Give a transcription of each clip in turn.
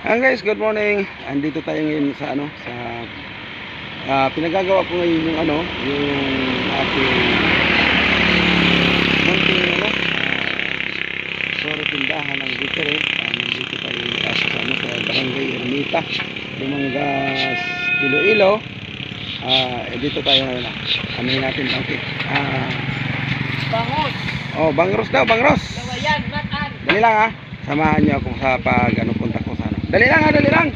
Guys, good morning. Andito tayo ngayon sa pinagagawa ko ngayon yung ating munting sorry, tindahan ng bakery. Nandito tayo sa Barangay Ermita, Dumangas, Iloilo. Dito tayo ngayon. Amin natin bangkit. Bangos. Oh, Bangros daw, Bangros. Kawayan, Matan. Dali lang Samahan niyo ako sa punta ko sa Dali lang.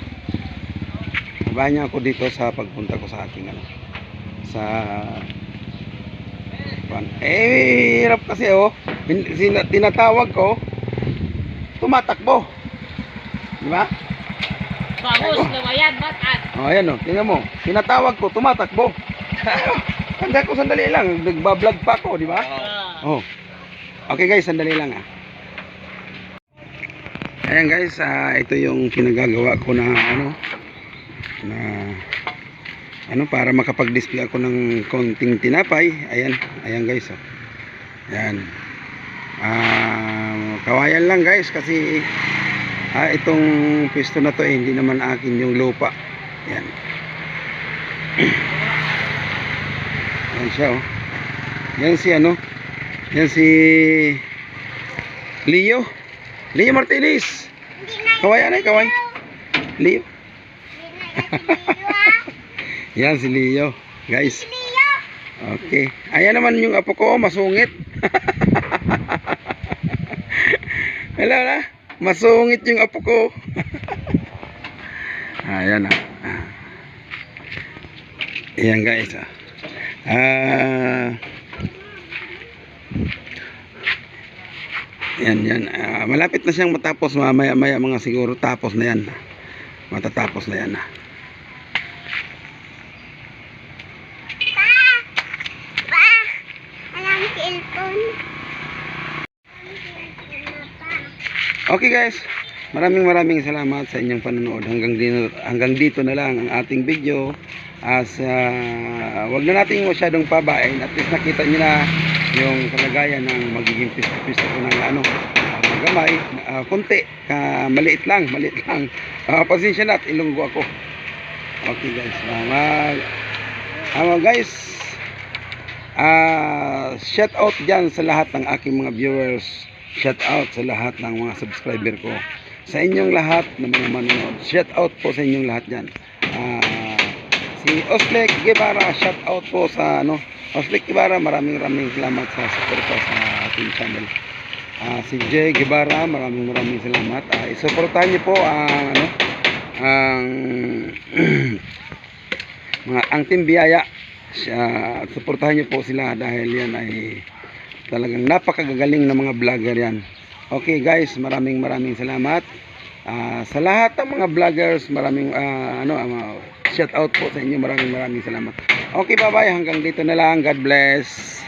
Samahan niyo ako dito sa pagpunta ko sa aking hirap kasi tinatawag ko, tumatakbo. Di ba? Bangos, Kawayan, Matan. Oh, ayan tingnan mo. Tinatawag ko, tumatakbo. Handa ko, sandali lang. Nagbablog pa ako, di ba? Oh. Okay guys, sandali lang Ayan guys, ito yung pinagagawa ko na para makapag-display ako ng konting tinapay. Ayan guys. Ayan. Kawayan lang guys kasi itong pwesto na to hindi naman akin yung lupa. Ayan. Ayan siya Yan si Leo Martinez. Kawayan kaway. Leo. Yan si Leo, guys. Okay. Ayan naman yung apo ko, masungit. Hello na. Masungit yung apo ko. Ayan Ayan guys. Yan. Malapit na siyang matapos, maya mga siguro tapos na yan. Matatapos na yan. Okay guys, maraming salamat sa inyong panonood. Hanggang dito na lang ang ating video. Wag na nating masyadong pabain. At least nakita niyo na yung kalagayan ng magiging pista ko ng magamay, konti, maliit lang. Pasensya na at ilunggo ako. Okay guys, guys, shout out dyan sa lahat ng aking mga viewers. Shout out sa lahat ng mga subscriber ko, sa inyong lahat na mga manonood. Shout out po sa inyong lahat dyan. Si Oslek Guevara, shout out po sa Oslek Guevara, maraming salamat sa suporta sa ating channel. Si Jay Guevara, maraming salamat. Isuportahan niyo po ang Team Biyaya. Suportahan niyo po sila dahil yan ay talagang napakagagaling na mga vlogger yan. Okay guys, maraming salamat. Sa lahat ng mga vloggers, shout out po sa inyo. Maraming salamat. Okay, bye bye. Hanggang dito na lang. God bless.